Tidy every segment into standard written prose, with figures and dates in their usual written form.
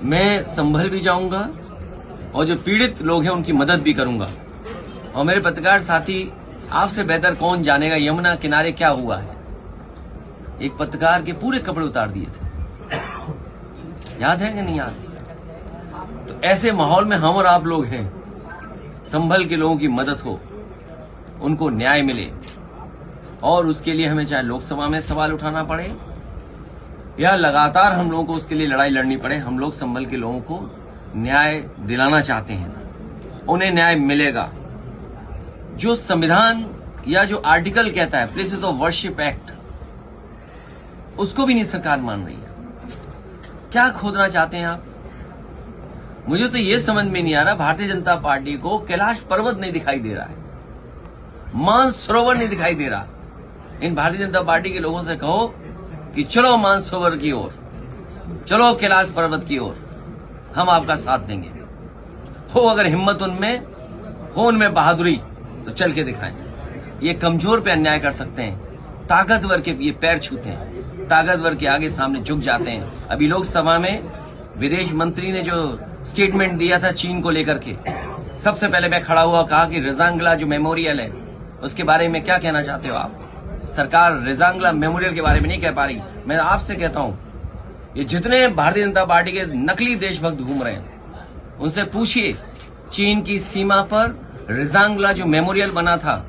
मैं संभल भी जाऊंगा और जो पीड़ित लोग हैं उनकी मदद भी करूंगा। और मेरे पत्रकार साथी, आपसे बेहतर कौन जानेगा यमुना किनारे क्या हुआ है। एक पत्रकार के पूरे कपड़े उतार दिए थे, याद है कि नहीं याद? तो ऐसे माहौल में हम और आप लोग हैं। संभल के लोगों की मदद हो, उनको न्याय मिले, और उसके लिए हमें चाहे लोकसभा में सवाल उठाना पड़े या लगातार हम लोगों को उसके लिए लड़ाई लड़नी पड़े, हम लोग संभल के लोगों को न्याय दिलाना चाहते हैं। उन्हें न्याय मिलेगा। जो संविधान या जो आर्टिकल कहता है प्लेसेस ऑफ वर्शिप एक्ट, उसको भी नहीं सरकार मान रही है। क्या खोदना चाहते हैं आप? मुझे तो ये समझ में नहीं आ रहा, भारतीय जनता पार्टी को कैलाश पर्वत नहीं दिखाई दे रहा है, मानसरोवर नहीं दिखाई दे रहा। इन भारतीय जनता पार्टी के लोगों से कहो कि चलो मानसरोवर की ओर, चलो कैलाश पर्वत की ओर, हम आपका साथ देंगे। हो अगर हिम्मत उनमें हो, उनमें बहादुरी, तो चल के दिखाएं। ये कमजोर पे अन्याय कर सकते हैं, ताकतवर के ये पैर छूते हैं, ताकतवर के आगे सामने झुक जाते हैं। अभी लोकसभा में विदेश मंत्री ने जो स्टेटमेंट दिया था चीन को लेकर के, सबसे पहले मैं खड़ा हुआ, कहा कि रजांगला जो मेमोरियल है उसके बारे में क्या कहना चाहते हो आप? सरकार रजांगला मेमोरियल के बारे में नहीं कह पा रही। मैं आपसे कहता हूं, ये जितने भारतीय जनता पार्टी के नकली देशभक्त घूम रहे हैं, उनसे पूछिए, चीन की सीमा पर रजांगला जो मेमोरियल बना था,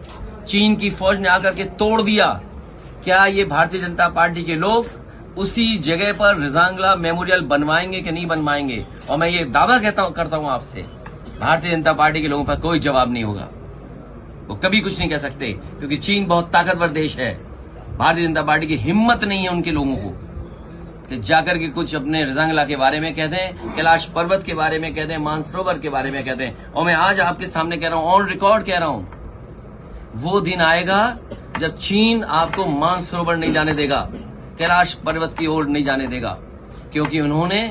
चीन की फौज ने आकर के तोड़ दिया। क्या ये भारतीय जनता पार्टी के लोग उसी जगह पर रजांगला मेमोरियल बनवाएंगे कि नहीं बनवाएंगे? और मैं ये दावा करता हूं आपसे, भारतीय जनता पार्टी के लोगों पर कोई जवाब नहीं होगा। वो कभी कुछ नहीं कह सकते, क्योंकि चीन बहुत ताकतवर देश है। भारतीय जनता पार्टी की हिम्मत नहीं है उनके लोगों को कि जाकर के कुछ अपने रजांगला के बारे में कह दें, कैलाश पर्वत के बारे में कह दें, मानसरोवर के बारे में कह दें। और मैं आज आपके सामने कह रहा हूं, ऑन रिकॉर्ड कह रहा हूं, वो दिन आएगा जब चीन आपको मानसरोवर नहीं जाने देगा, कैलाश पर्वत की ओर नहीं जाने देगा, क्योंकि उन्होंने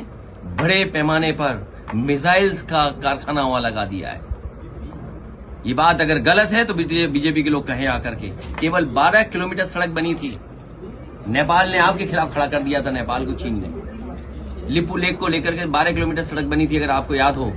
बड़े पैमाने पर मिसाइल्स का कारखाना वहां लगा दिया है। ये बात अगर गलत है तो बीजेपी के लोग कहें आकर के। केवल 12 किलोमीटर सड़क बनी थी, नेपाल ने आपके खिलाफ खड़ा कर दिया था, नेपाल को चीन ने। लिपू लेक को लेकर के 12 किलोमीटर सड़क बनी थी, अगर आपको याद हो,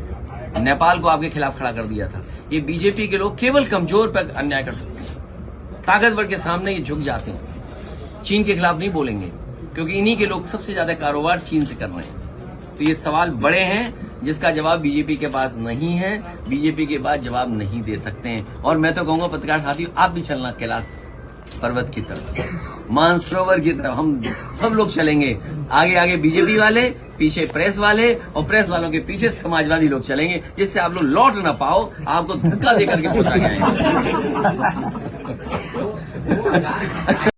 नेपाल को आपके खिलाफ खड़ा कर दिया था। ये बीजेपी के लोग केवल कमजोर पर अन्याय कर सकते हैं, ताकतवर के सामने ये झुक जाते हैं। चीन के खिलाफ नहीं बोलेंगे, क्योंकि इन्हीं के लोग सबसे ज्यादा कारोबार चीन से कर रहे हैं। तो ये सवाल बड़े हैं जिसका जवाब बीजेपी के पास नहीं है, बीजेपी के पास जवाब नहीं दे सकते हैं। और मैं तो कहूंगा पत्रकार साथियों, आप भी चलना कैलाश पर्वत की तरफ, मानसरोवर की तरफ। हम सब लोग चलेंगे, आगे आगे बीजेपी वाले, पीछे प्रेस वाले, और प्रेस वालों के पीछे समाजवादी लोग चलेंगे, जिससे आप लोग लौट ना पाओ, आपको धक्का देकर के पहुंचा जाएंगे।